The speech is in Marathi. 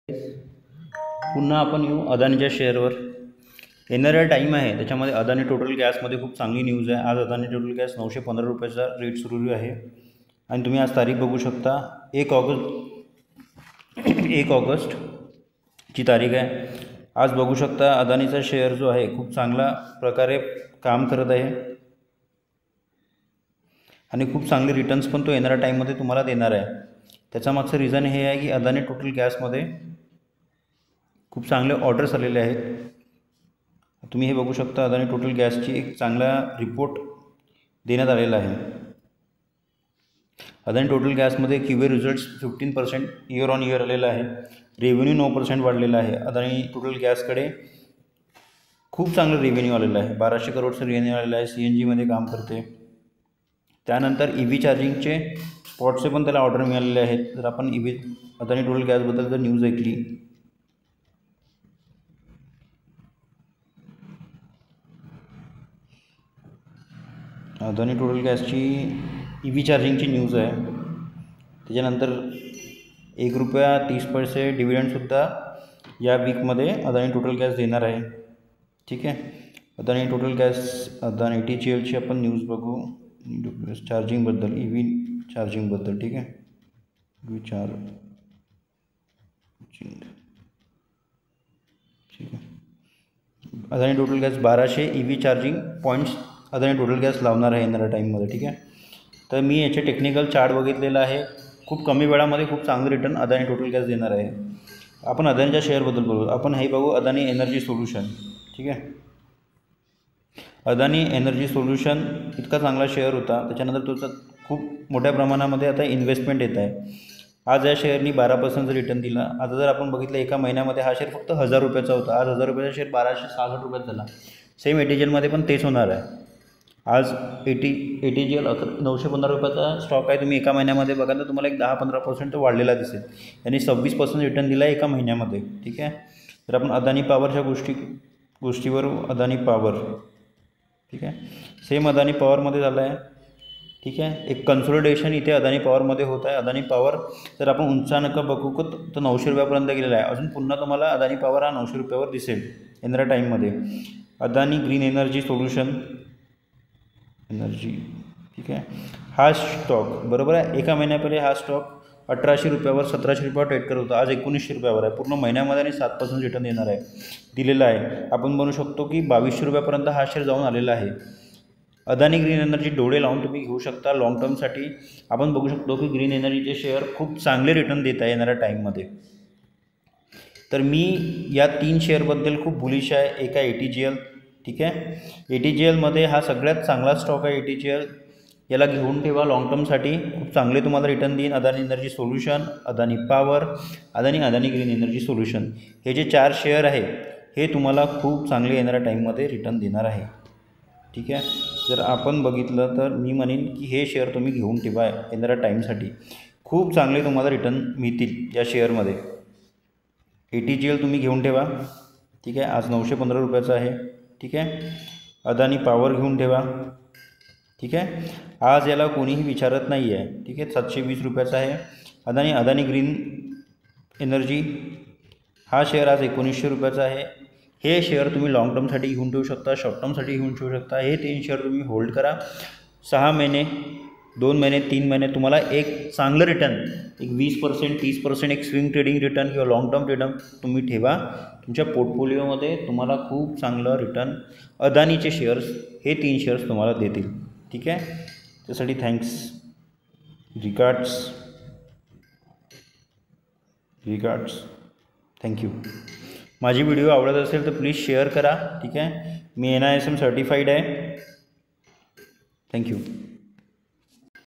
पुन्हा आपण येऊ अदानीच्या शेअरवर. येणारा टाईम आहे त्याच्यामध्ये अदानी टोटल गॅसमध्ये खूप चांगली न्यूज आहे. आज अदानी टोटल गॅस 915 रुपयाचा रेट सुरू आहे आणि तुम्ही आज तारीख बघू शकता 1 ऑगस्टची तारीख आहे. आज बघू शकता अदानीचा शेअर जो आहे खूप चांगला प्रकारे काम करत आहे आणि खूप चांगले रिटर्न्स पण तो येणाऱ्या टाईममध्ये तुम्हाला देणार आहे. त्याचा मागचं रिझन हे आहे की अदानी टोटल गॅसमध्ये खूप चांगले ऑर्डर्स आलेले आहेत. तुम्ही हे बघू शकता अदानी टोटल गॅसची एक चांगला रिपोर्ट देण्यात आलेला आहे. अदानी टोटल गॅसमध्ये QA results 15% year on year आलेला आहे. रेव्हेन्यू 9% वाढलेला आहे. अदानी टोटल गॅसकडे खूप चांगलं रेव्हेन्यू आलेलं आहे. 1200 करोडचं रेव्हेन्यू आलेलं आहे. CNGमध्ये काम करते. त्यानंतर EV चार्जिंगचे स्पॉटचे पण त्याला ऑर्डर मिळालेले आहेत. जर आपण अदानी टोटल गॅसबद्दल जर न्यूज ऐकली अदानी टोटल गॅसची EV चार्जिंगची न्यूज आहे. त्याच्यानंतर ₹1.30 डिव्हिडंडसुद्धा या वीकमध्ये अदानी टोटल गॅस देणार आहे. ठीक आहे. अदानी टोटल गॅस अदानी ATGLची आपण न्यूज बघू चार्जिंगबद्दल, EV चार्जिंगबद्दल. ठीक आहे. EV चार्जिंग ठीक आहे. Adani total gas 1200 EV charging points Adani total gas लावणार आहे येणाऱ्या टाईममध्ये. ठीक आहे. तर मी याचे टेक्निकल चार्ट बघितलेला आहे. खूप कमी वेळामध्ये खूप चांगलं रिटर्न अदानी टोटल गॅस देणार आहे. आपण अदानीच्या शेअरबद्दल बोलू. आपण हे बघू अदानी एनर्जी सोल्युशन. ठीक आहे. अदानी एनर्जी सोल्युशन इतका चांगला शेअर होता. त्याच्यानंतर त्याचा खूप मोठ्या प्रमाणामध्ये आता इन्व्हेस्टमेंट येत आहे. आज या शेअरनी 12% रिटर्न दिला. आता जर आपण बघितलं एका महिन्यामध्ये हा शेअर फक्त 1000 रुपयाचा होता. आज 1000 रुपयाचा शेअर 1266 रुपयात झाला. सेम ATGLमध्ये पण तेच होणार आहे. आज ATGL 915 रुपयाचा स्टॉक आहे. तुम्ही एका महिन्यामध्ये बघा तर तुम्हाला एक 10-15% वाढलेला दिसेल. यांनी 26% रिटर्न दिला आहे एका महिन्यामध्ये. ठीक आहे. तर आपण अदानी पॉवरच्या गोष्टीवर अदानी पॉवर. ठीक आहे. सेम अदानी पॉवरमध्ये झालं आहे. ठीक आहे. एक कन्सोलिडेशन इथे अदानी पॉवरमध्ये होत आहे. अदानी पॉवर जर आपण उंचानक बघू तर 900 रुपयापर्यंत गेलेला आहे. अजून पुन्हा तुम्हाला अदानी पॉवर हा 900 रुपयावर दिसेल येणाऱ्या टाईममध्ये. Adani green energy solution energy. ठीक आहे. हा स्टॉक बरोबर आहे. एका महिन्यापहिले हा स्टॉक 1800 रुपयावर 1700 रुपयावर ट्रेड करत होता. आज 1900 रुपयावर आहे. पूर्ण महिन्यामध्ये आणि 7% रिटर्न देणार आहे दिलेला आहे. आपण बनवू शकतो की 2200 रुपयापर्यंत हा शेअर जाऊन आलेला आहे. अदानी ग्रीन एनर्जी डोळे लावून तुम्ही घेऊ शकता. लॉंग टर्मसाठी आपण बघू शकतो की ग्रीन एनर्जीचे शेअर खूप चांगले रिटर्न देत आहे येणाऱ्या टाईममध्ये. तर मी या 3 शेअरबद्दल खूप बुलिश आहे. एक आहे ATGL. ठीक आहे. ATGLमध्ये हा सगळ्यात चांगला स्टॉक आहे. ATGL याला घेऊन ठेवा. लॉंग टर्मसाठी खूप चांगले तुम्हाला रिटर्न देईन. Adani energy solution, Adani power, Adani green energy solution हे जे 4 शेअर आहे हे तुम्हाला खूप चांगले येणाऱ्या टाईममध्ये रिटर्न देणार आहे. ठीक आहे. जर आपण बघितलं तर मी म्हणेन की हे शेअर तुम्ही घेऊन ठेवा. येणाऱ्या टाईमसाठी खूप चांगले तुम्हाला रिटर्न मिळतील या शेअरमध्ये. ATGL तुम्ही घेऊन ठेवा. ठीक आहे. आज 915 रुपयाचा आहे. ठीक आहे. अदानी पॉवर घेऊन ठेवा. ठीक आहे. आज याला कोणीही विचारत नाही आहे. ठीक आहे. 720 रुपयाचा आहे. अदानी ग्रीन एनर्जी हा शेअर आज 1900 रुपयाचा आहे. हे शेअर तुम्ही लॉंग टर्मसाठी घेऊन ठेवू शकता, शॉर्ट टर्मसाठी घेऊन ठेवू शकता. हे 3 शेअर तुम्ही होल्ड करा. 6 महिने, 2 महिने, 3 महिने तुम्हाला एक चांगलं रिटर्न, एक 20%, 30% एक स्विंग ट्रेडिंग रिटर्न किंवा लॉंग टर्म रिटर्न तुम्ही ठेवा. तुमच्या पोर्टफोलिओमध्ये तुम्हाला खूप चांगलं रिटर्न अदानीचे शेअर्स हे 3 शेअर्स तुम्हाला देतील. ठीक आहे. त्यासाठी थँक्स. रिगार्ड्स. थँक्यू. माझी व्हिडिओ आवडत असेल तर प्लीज शेअर करा. ठीक आहे. मी NISM सर्टिफाईड आहे. थँक्यू.